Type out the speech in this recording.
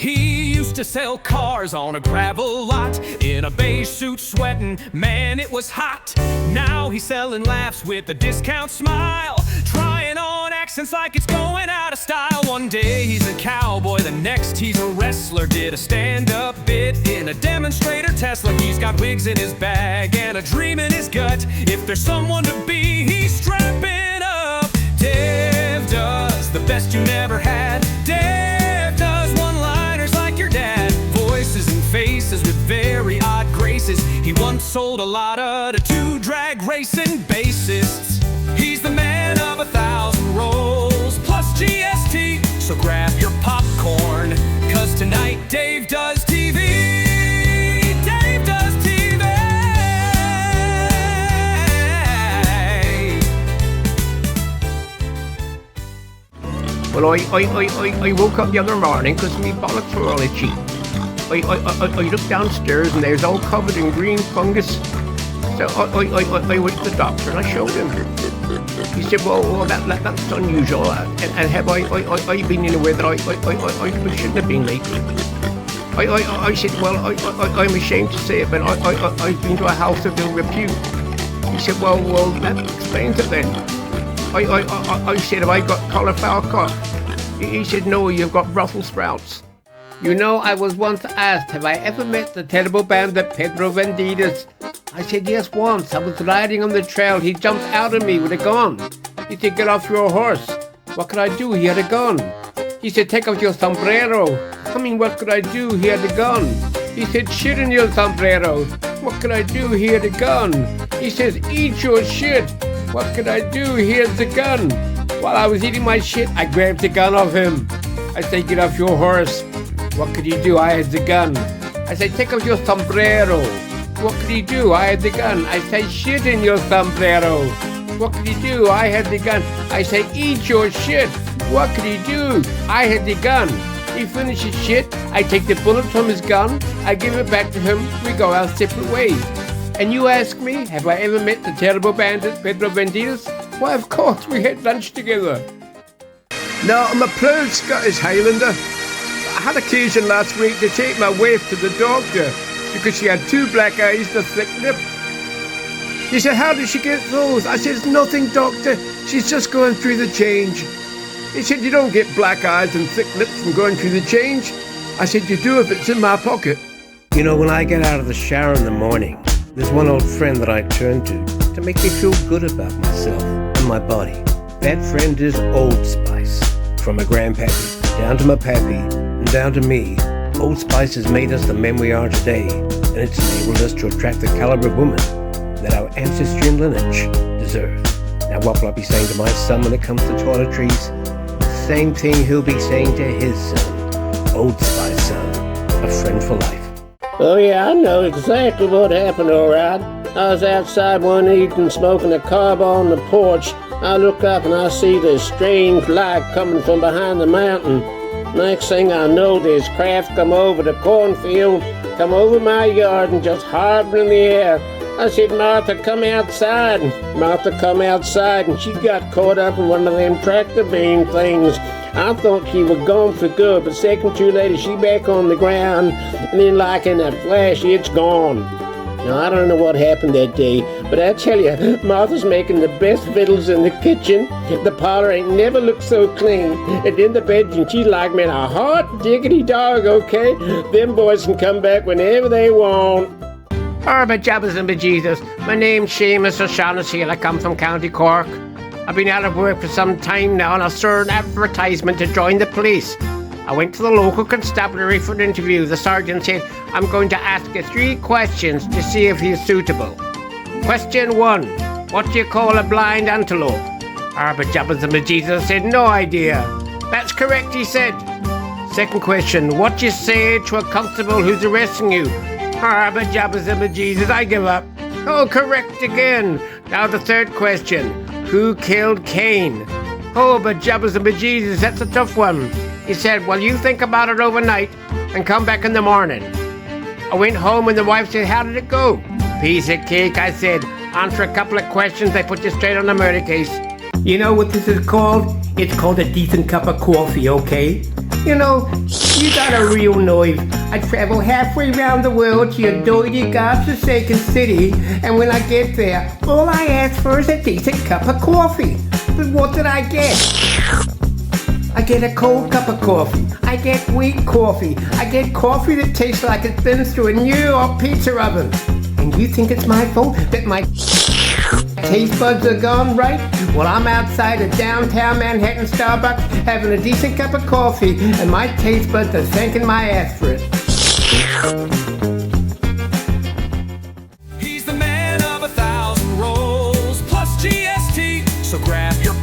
He used to sell cars on a gravel lot, in a beige suit sweating, man it was hot. Now he's selling laughs with a discount smile, trying on accents like it's going out of style. One day he's a cowboy, the next he's a wrestler. Did a stand-up bit in a demonstrator Tesla. He's got wigs in his bag and a dream in his gut. If there's someone to be, he's strapping up. Dave does the best you never had. Dave does one-liners like your dad, voices and faces with very odd graces. He once sold a lotta to 2 drag racing bassists. He's the man of 1,000 rolls plus GST. So grab your popcorn, 'cause tonight Dave does TV. Dave does TV. Well, I woke up the other morning because my bollocks were all itchy. I looked downstairs and they was all covered in green fungus. So I went to the doctor and I showed him. He said, well that's unusual. And have I been in a way that I shouldn't have been lately? I said, well, I'm ashamed to say it, but I've been to a house of ill repute. He said, well, that explains it then. I said, have I got cauliflower cock? He said, no, you've got Brussels sprouts. You know, I was once asked, have I ever met the terrible bandit Pedro Vendidas? I said, yes, once. I was riding on the trail. He jumped out at me with a gun. He said, get off your horse. What could I do? He had a gun. He said, take off your sombrero. I mean, what could I do? He had a gun. He said, shit in your sombrero. What could I do? He had a gun. He says, eat your shit. What could I do? He has a gun. While I was eating my shit, I grabbed the gun off him. I said, get off your horse. What could he do? I had the gun. I said, take off your sombrero. What could he do? I had the gun. I say, shit in your sombrero. What could he do? I had the gun. I say, eat your shit. What could he do? I had the gun. He finishes shit. I take the bullet from his gun. I give it back to him. We go our separate ways. And you ask me, have I ever met the terrible bandit Pedro Vendidas? Why, of course, we had lunch together. Now, I'm a proud Scottish Highlander. I had occasion last week to take my wife to the doctor because she had 2 black eyes and a thick lip. He said, how did she get those? I said, it's nothing, doctor. She's just going through the change. He said, you don't get black eyes and thick lips from going through the change. I said, you do if it's in my pocket. You know, when I get out of the shower in the morning, there's one old friend that I turn to make me feel good about myself and my body. That friend is Old Spice. From my grandpappy, down to my pappy, and down to me, Old Spice has made us the men we are today, and it's enabled us to attract the caliber of woman that our ancestry and lineage deserve. Now what will I be saying to my son when it comes to toiletries? Same thing he'll be saying to his son. Old Spice son, a friend for life. Oh yeah, I know exactly what happened, alright. I was outside one evening smoking a cob on the porch. I look up and I see this strange light coming from behind the mountain. Next thing I know, this craft come over the cornfield, come over my yard and just hovered in the air. I said, Martha, come outside. Martha come outside and she got caught up in one of them tractor beam things. I thought she was gone for good, but a second or two later, she back on the ground, and then like in a flash, it's gone. Now, I don't know what happened that day, but I tell you, Martha's making the best victuals in the kitchen. The parlor ain't never looked so clean. And in the bedroom, she's like, man, a hot diggity dog, okay? Them boys can come back whenever they want. Jabbers and bejesus. My name's Seamus O'Shaughnessy and I come from County Cork. I've been out of work for some time now and I saw an advertisement to join the police. I went to the local constabulary for an interview. The sergeant said, I'm going to ask you 3 questions to see if he's suitable. Question 1, what do you call a blind antelope? Jabbers and bejesus said, no idea. That's correct, he said. Second question, what do you say to a constable who's arresting you? Jabbers and bejesus, I give up. Oh, correct again. Now the third question, who killed Cain? Oh, but jabbers and bejesus, that's a tough one. He said, well, you think about it overnight and come back in the morning. I went home and the wife said, how did it go? Piece of cake, I said. Answer a couple of questions, they put you straight on the murder case. You know what this is called? It's called a decent cup of coffee, okay? You know, you got a real nerve. I travel halfway around the world to your dirty, godforsaken city, and when I get there, all I ask for is a decent cup of coffee. But what did I get? I get a cold cup of coffee. I get weak coffee. I get coffee that tastes like it's been through a New York pizza oven. And you think it's my fault that my taste buds are gone right? Well, I'm outside a downtown Manhattan Starbucks having a decent cup of coffee, and my taste buds are thanking my ass for it. He's the man of 1,000 rolls plus GST. So grab your